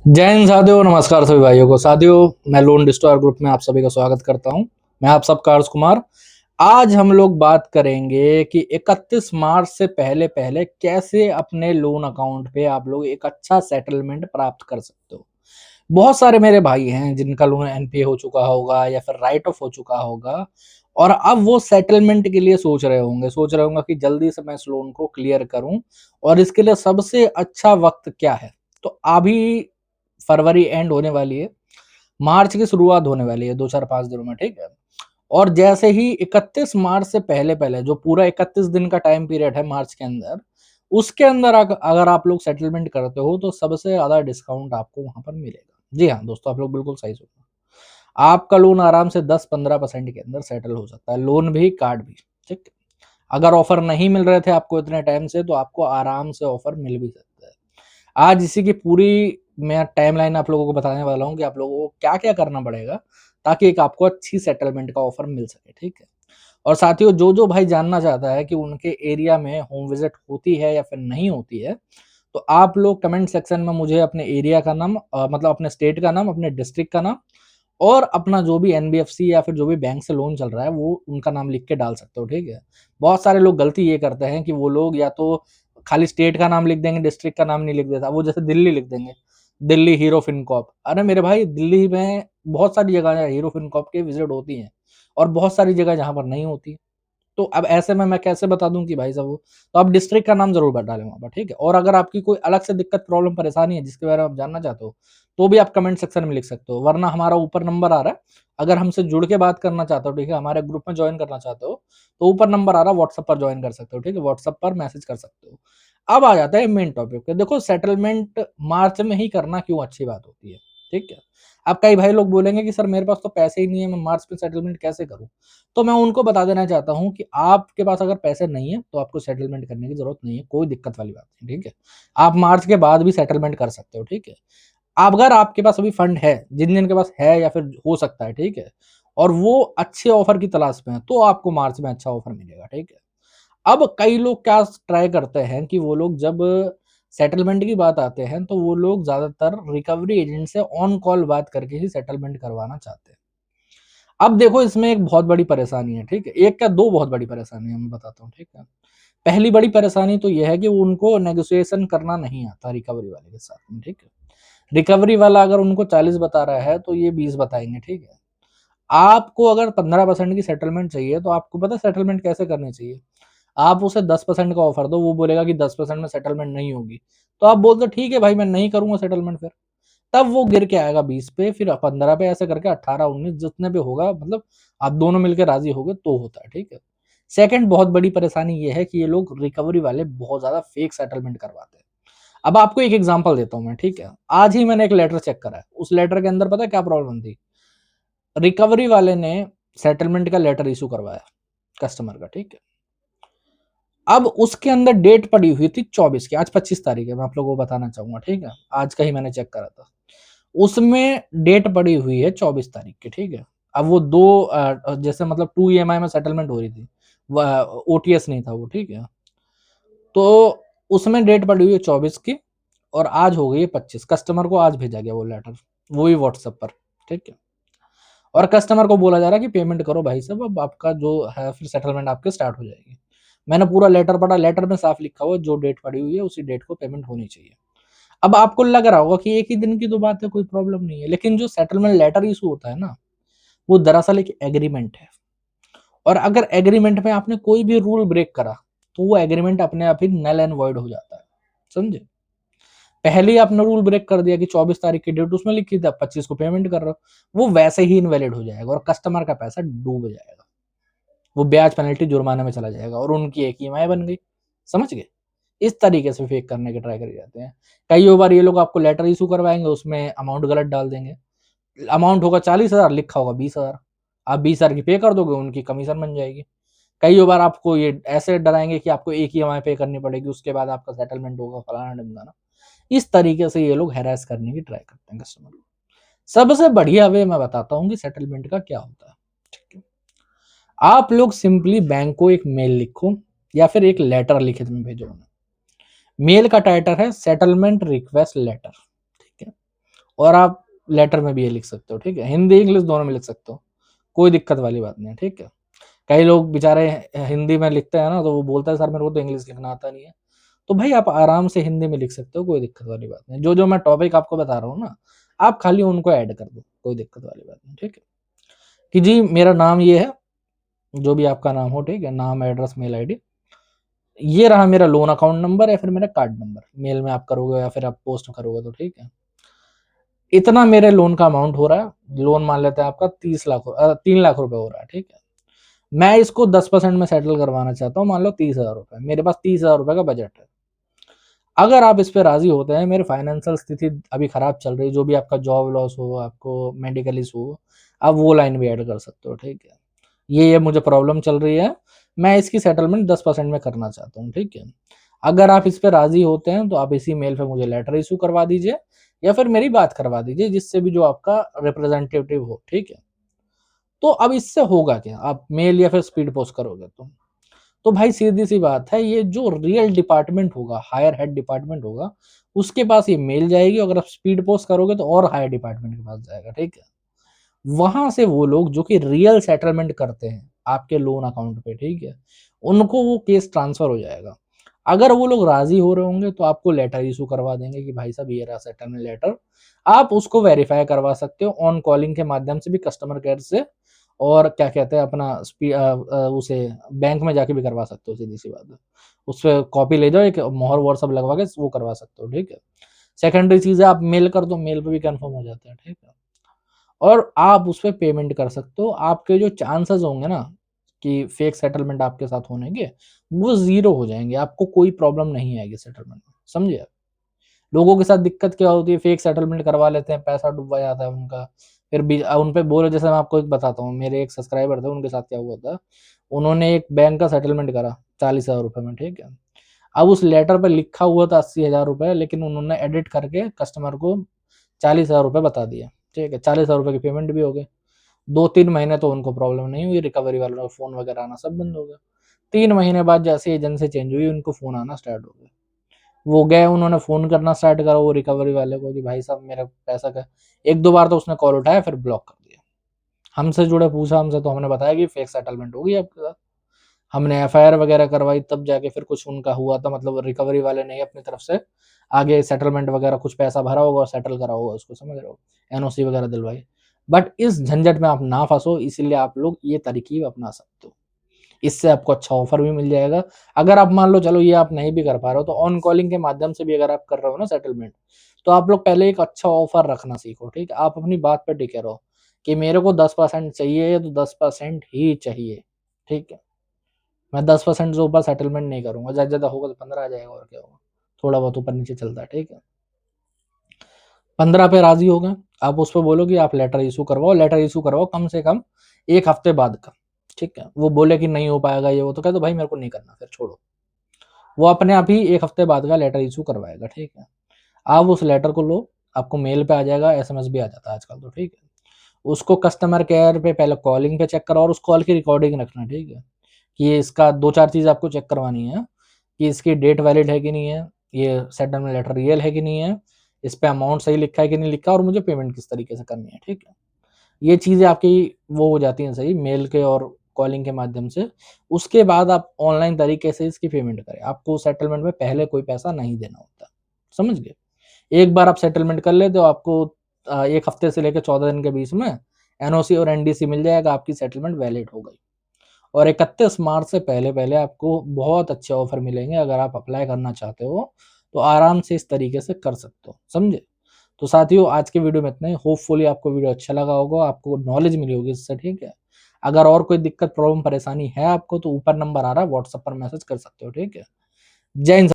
जय हिंद साथियों, नमस्कार सभी भाइयों को। साथियों, मैं लोन डिस्ट्रॉयर ग्रुप में आप सभी का स्वागत करता हूं। मैं आप सबका हर्ष कुमार। आज हम लोग बात करेंगे कि 31 मार्च से पहले पहले कैसे अपने लोन अकाउंट पे आप लोग एक अच्छा सेटलमेंट प्राप्त कर सकते हो। बहुत सारे मेरे भाई हैं जिनका लोन एनपीए हो चुका होगा या फिर राइट ऑफ हो चुका होगा, और अब वो सेटलमेंट के लिए सोच रहे होंगे कि जल्दी से मैं इस लोन को क्लियर करूं, और इसके लिए सबसे अच्छा वक्त क्या है। तो अभी फरवरी एंड होने वाली है, मार्च की शुरुआत होने वाली है 2 4 5 दिनों में, ठीक है। और जैसे ही 31 मार्च से पहले पहले जो पूरा 31 दिन का टाइम पीरियड है मार्च के अंदर, उसके अंदर अगर आप लोग सेटलमेंट करते हो तो सबसे ज्यादा डिस्काउंट आपको वहां पर मिलेगा। जी हाँ दोस्तों, आप लोग बिल्कुल सही सुना। आपका लोन आराम से 10 15% के अंदर सेटल हो सकता है, लोन भी कार्ड भी, ठीक है। अगर ऑफर नहीं मिल रहे थे आपको इतने टाइम से, तो आपको आराम से ऑफर मिल भी सकता है। आज इसी की पूरी मैं टाइमलाइन आप लोगों को बताने वाला हूँ कि आप लोगों को क्या क्या करना पड़ेगा ताकि एक आपको अच्छी सेटलमेंट का ऑफर मिल सके, ठीक है। और साथियों, जो जो भाई जानना चाहता है कि उनके एरिया में होम विजिट होती है या फिर नहीं होती है, तो आप लोग कमेंट सेक्शन में मुझे अपने एरिया का नाम, मतलब अपने स्टेट का नाम, अपने डिस्ट्रिक्ट का नाम, और अपना जो भी एनबीएफसी या फिर जो भी बैंक से लोन चल रहा है वो उनका नाम लिख के डाल सकते हो, ठीक है। बहुत सारे लोग गलती ये करते हैं कि वो लोग या तो खाली स्टेट का नाम लिख देंगे, डिस्ट्रिक्ट का नाम नहीं लिख देता, वो जैसे दिल्ली लिख देंगे, दिल्ली हीरो फिनकॉप। अरे मेरे भाई, दिल्ली में बहुत सारी जगह है हीरो फिनकॉप के विजिट होती हैं, और बहुत सारी जगह जहां पर नहीं होती। तो अब ऐसे में मैं कैसे बता दूं कि भाई साहब वो, तो आप डिस्ट्रिक्ट का नाम जरूर डालें वहां पर, ठीक है। और अगर आपकी कोई अलग से दिक्कत, प्रॉब्लम, परेशानी है जिसके बारे में आप जानना चाहते हो, तो भी आप कमेंट सेक्शन में लिख सकते हो, वरना हमारा ऊपर नंबर आ रहा है। अगर हमसे जुड़ के बात करना चाहते हो, ठीक है, हमारे ग्रुप में ज्वाइन करना चाहते हो, तो ऊपर नंबर आ रहा है, व्हाट्सएप पर ज्वाइन कर सकते हो, ठीक है, व्हाट्सएप पर मैसेज कर सकते हो। अब आ जाता है मेन टॉपिक पे। देखो, सेटलमेंट मार्च में ही करना क्यों अच्छी बात होती है, ठीक है। अब कई भाई लोग बोलेंगे कि सर मेरे पास तो पैसे ही नहीं है, मैं मार्च में सेटलमेंट कैसे करूं। तो मैं उनको बता देना चाहता हूं कि आपके पास अगर पैसे नहीं है तो आपको सेटलमेंट करने की जरूरत नहीं है, कोई दिक्कत वाली बात नहीं, ठीक है। आप मार्च के बाद भी सेटलमेंट कर सकते हो, ठीक है। अगर आपके पास अभी फंड है, जिन जिन के पास है या फिर हो सकता है, ठीक है, और वो अच्छे ऑफर की तलाश में है, तो आपको मार्च में अच्छा ऑफर मिलेगा, ठीक है। अब कई लोग क्या ट्राई करते हैं कि वो लोग जब सेटलमेंट की बात आते हैं तो वो लोग ज्यादातर रिकवरी एजेंट से ऑन कॉल बात करके ही सेटलमेंट करवाना चाहते हैं। अब देखो, इसमें एक बहुत बड़ी परेशानी है, ठीक है, एक क्या दो बहुत बड़ी परेशानी है, मैं बताता हूँ, ठीक है। पहली बड़ी परेशानी तो यह है कि उनको नेगोशिएशन करना नहीं आता रिकवरी वाले के साथ में, ठीक है। रिकवरी वाला अगर उनको 40 बता रहा है तो ये 20 बताएंगे, ठीक है। आपको अगर 15% की सेटलमेंट चाहिए तो आपको पता है सेटलमेंट कैसे करनी चाहिए। आप उसे 10% का ऑफर दो, वो बोलेगा कि 10% में सेटलमेंट नहीं होगी, तो आप बोल दो ठीक है भाई, मैं नहीं करूंगा सेटलमेंट फिर। तब वो गिर के आएगा 20 पे, फिर 15 पे, ऐसे करके 18 19 जितने पे होगा, मतलब आप दोनों मिलकर राजी हो गए तो होता है, ठीक है। सेकंड बहुत बड़ी परेशानी ये है कि ये लोग रिकवरी वाले बहुत ज्यादा फेक सेटलमेंट करवाते हैं। अब आपको एक एग्जांपल देता हूं मैं, ठीक है। आज ही मैंने एक लेटर चेक करा है, उस लेटर के अंदर पता है क्या प्रॉब्लम थी। रिकवरी वाले ने सेटलमेंट का लेटर इशू करवाया कस्टमर का, ठीक है। अब उसके अंदर डेट पड़ी हुई थी 24 की, आज 25 तारीख है, मैं आप लोगों को बताना चाहूंगा, ठीक है। आज का ही मैंने चेक करा था, उसमें डेट पड़ी हुई है 24 तारीख की, ठीक है। अब वो दो जैसे मतलब 2 EMI में सेटलमेंट हो रही थी, ओटीएस नहीं था वो, ठीक है। तो उसमें डेट पड़ी हुई है 24 की, और आज हो गई है 25। कस्टमर को आज भेजा गया वो लेटर, वो भी व्हाट्सएप पर, ठीक है। और कस्टमर को बोला जा रहा है कि पेमेंट करो भाई साहब, अब आपका जो है फिर सेटलमेंट आपके स्टार्ट हो जाएगी। मैंने पूरा लेटर पढ़ा, लेटर में साफ लिखा हुआ है जो डेट पड़ी हुई है उसी डेट को पेमेंट होनी चाहिए। अब आपको लग रहा होगा कि एक ही दिन की तो बात है, कोई प्रॉब्लम नहीं है, लेकिन जो सेटलमेंट लेटर इशू होता है ना, वो दरअसल एक एग्रीमेंट है। और अगर एग्रीमेंट में आपने कोई भी रूल ब्रेक करा, तो वो एग्रीमेंट अपने आप ही नल एंड वॉइड हो जाता है, समझे। पहले ही आपने रूल ब्रेक कर दिया कि 24 तारीख की डेट उसमें लिखी थी, आप 25 को पेमेंट कर रहे हो, वो वैसे ही इनवैलिड हो जाएगा और कस्टमर का पैसा डूब जाएगा, वो ब्याज पेनल्टी जुर्माने में चला जाएगा और उनकी एक ईएमआई बन गई, समझ गए। इस तरीके से फेक करने के ट्राई कर जाते हैं। कई बार ये लोग आपको लेटर इशू करवाएंगे, उसमें अमाउंट गलत डाल देंगे, अमाउंट होगा 40,000, लिखा होगा 20,000, आप 20,000 की पे कर दोगे, उनकी कमीशन बन जाएगी। कई बार आपको ये ऐसे डराएंगे कि आपको एक ही ईएमआई पे करनी पड़ेगी, उसके बाद आपका सेटलमेंट होगा, फलाना ढिमकाना। इस तरीके से ये लोग हैरेस करने की ट्राई करते हैं कस्टमर को। सबसे बढ़िया वे मैं बताता हूँ कि सेटलमेंट का क्या होता है, ठीक है। आप लोग सिंपली बैंक को एक मेल लिखो या फिर एक लेटर लिखित में भेजो उन्हें। मेल का टाइटल है सेटलमेंट रिक्वेस्ट लेटर, ठीक है। और आप लेटर में भी ये लिख सकते हो, ठीक है। हिंदी इंग्लिश दोनों में लिख सकते हो, कोई दिक्कत वाली बात नहीं है, ठीक है। कई लोग बेचारे हिंदी में लिखते हैं ना, तो वो बोलता है सर मेरे को तो इंग्लिश लिखना आता नहीं है। तो भाई आप आराम से हिंदी में लिख सकते हो, कोई दिक्कत वाली बात नहीं। जो मैं टॉपिक आपको बता रहा हूँ ना, आप खाली उनको ऐड कर दो, कोई दिक्कत वाली बात नहीं, ठीक है। कि जी मेरा नाम ये है, जो भी आपका नाम हो, ठीक है, नाम, एड्रेस, मेल आईडी, ये रहा मेरा लोन अकाउंट नंबर या फिर मेरा कार्ड नंबर, मेल में आप करोगे या फिर आप पोस्ट करोगे तो ठीक है। इतना मेरे लोन का अमाउंट हो रहा है, लोन मान लेते हैं आपका 3 लाख रुपए हो रहा है, ठीक है। मैं इसको 10% में सेटल करवाना चाहता हूँ, मान लो 30,000 रुपए, मेरे पास 30,000 रुपए का बजट है। अगर आप इस पे राजी होते हैं, मेरे फाइनेंशियल स्थिति अभी खराब चल रही है, जो भी आपका जॉब लॉस हो, आपको मेडिकल इशू हो, आप वो लाइन भी ऐड कर सकते हो, ठीक है। ये मुझे प्रॉब्लम चल रही है, मैं इसकी सेटलमेंट 10% में करना चाहता हूँ, ठीक है। अगर आप इस पे राजी होते हैं तो आप इसी मेल पे मुझे लेटर इशू करवा दीजिए या फिर मेरी बात करवा दीजिए, जिससे भी जो आपका रिप्रेजेंटेटिव हो, ठीक है। तो अब इससे होगा क्या, आप मेल या फिर स्पीड पोस्ट करोगे तो भाई सीधी सी बात है, ये जो रियल डिपार्टमेंट होगा, हायर हेड डिपार्टमेंट होगा, उसके पास ये मेल जाएगी। अगर आप स्पीड पोस्ट करोगे तो और हायर डिपार्टमेंट के पास जाएगा, ठीक है। वहां से वो लोग जो कि रियल सेटलमेंट करते हैं आपके लोन अकाउंट पे, ठीक है, उनको वो केस ट्रांसफर हो जाएगा। अगर वो लोग राजी हो रहे होंगे तो आपको लेटर इशू करवा देंगे कि भाई साहब ये रहा सेटलमेंट लेटर, आप उसको वेरीफाई करवा सकते हो ऑन कॉलिंग के माध्यम से भी, कस्टमर केयर से, और क्या कहते हैं अपना उसे बैंक में जाके भी करवा सकते हो, सीधी सी बात है। उस पर कॉपी ले जाओ, एक मोहर वोहर सब लगवा के वो करवा सकते हो, ठीक है। सेकेंडरी चीज है, आप मेल कर दो, मेल पे भी कंफर्म हो जाता है, ठीक है। और आप उस पे पेमेंट कर सकते हो। आपके जो चांसेस होंगे ना कि फेक सेटलमेंट आपके साथ होने के, वो ज़ीरो हो जाएँगे, आपको कोई प्रॉब्लम नहीं आएगी सेटलमेंट में, समझे आप? लोगों के साथ दिक्कत क्या होती है, फेक सेटलमेंट करवा लेते हैं, पैसा डूबा जाता है उनका, फिर भी उन पे बोलो। जैसे मैं आपको एक बताता हूँ, मेरे एक सब्सक्राइबर थे, उनके साथ क्या हुआ था, उन्होंने एक बैंक का सेटलमेंट करा 40,000 रुपए में, ठीक है। अब उस लेटर पे लिखा हुआ था 80,000 रुपए, लेकिन उन्होंने एडिट करके कस्टमर को 40,000 रुपए बता दिए, ठीक है। 40,000 रुपए की पेमेंट भी हो गई। 2-3 महीने तो उनको प्रॉब्लम नहीं हुई, रिकवरी वालों का फ़ोन वगैरह आना सब बंद हो गया। 3 महीने बाद जैसे एजेंसी चेंज हुई, उनको फ़ोन आना स्टार्ट हो गया। वो गए, उन्होंने फ़ोन करना स्टार्ट करा वो रिकवरी वाले को कि भाई साहब मेरा पैसा का 1-2 बार तो उसने कॉल उठाया, फिर ब्लॉक कर दिया। हमसे जुड़े, पूछा हमसे, तो हमने बताया कि फेक सेटलमेंट हो गई आपके साथ। हमने एफआईआर वगैरह करवाई, तब जाके फिर कुछ उनका हुआ था, मतलब रिकवरी वाले ने अपनी तरफ से आगे सेटलमेंट वगैरह कुछ पैसा भरा होगा और सेटल करा होगा उसको, समझ रहे हो, एनओसी वगैरह दिलवाई। बट इस झंझट में आप ना फंसो, इसीलिए आप लोग ये तरकीब अपना सकते हो। इससे आपको अच्छा ऑफर भी मिल जाएगा। अगर आप मान लो चलो ये आप नहीं भी कर पा रहे हो, तो ऑन कॉलिंग के माध्यम से भी अगर आप कर रहे हो ना सेटलमेंट, तो आप लोग पहले एक अच्छा ऑफर रखना सीखो, ठीक है। आप अपनी बात पे टिके रहो कि मेरे को 10% चाहिए तो 10% ही चाहिए, ठीक है। मैं 10% से ऊपर सेटलमेंट नहीं करूंगा, ज्यादा ज्यादा होगा तो 15 आ जाएगा, और क्या होगा, थोड़ा बहुत ऊपर नीचे चलता है, ठीक है। 15 पे राजी हो गए, आप उस पर बोलो कि आप लेटर इशू करवाओ, लेटर इशू करवाओ कम से कम 1 हफ्ते बाद का, ठीक है। वो बोले कि नहीं हो पाएगा ये वो, तो कह दो भाई मेरे को नहीं करना, फिर छोड़ो। वो अपने आप ही 1 हफ्ते बाद का लेटर इशू करवाएगा, ठीक है। आप उस लेटर को लो, आपको मेल पे आ जाएगा, एसएमएस भी आ जाता है आजकल तो, ठीक है। उसको कस्टमर केयर पे पहले कॉलिंग पे चेक करो, और उस कॉल की रिकॉर्डिंग रखना, ठीक है। कि ये इसका 2-4 चीज़ आपको चेक करवानी है कि इसकी डेट वैलिड है कि नहीं है, ये सेटलमेंट लेटर रियल है कि नहीं है, इस पे अमाउंट सही लिखा है कि नहीं लिखा, और मुझे पेमेंट किस तरीके से करनी है, ठीक है। ये चीज़ें आपकी वो हो जाती हैं सही मेल के और कॉलिंग के माध्यम से। उसके बाद आप ऑनलाइन तरीके से इसकी पेमेंट करें। आपको सेटलमेंट में पहले कोई पैसा नहीं देना होता, समझ गए। एक बार आप सेटलमेंट कर लेते हो, आपको 1 हफ्ते से लेकर 14 दिन के बीच में एनओसी और एनडीसी मिल जाएगा, आपकी सेटलमेंट वैलिड हो गई। और 31 मार्च से पहले-पहले आपको बहुत अच्छे ऑफर मिलेंगे। अगर आप अप्लाई करना चाहते हो, तो आराम से इस तरीके से कर सकते हो, समझे? तो साथियों आज के वीडियो में इतना ही। होपफुली आपको वीडियो अच्छा लगा होगा, आपको नॉलेज मिली होगी इससे, ठीक है? अगर और कोई दिक्कत, प्रॉब्लम, परेशानी है आपको, तो ऊपर नंबर आ रहा है, व्हाट्सएप पर मैसेज कर सकते हो, ठीक है? जय हिंद।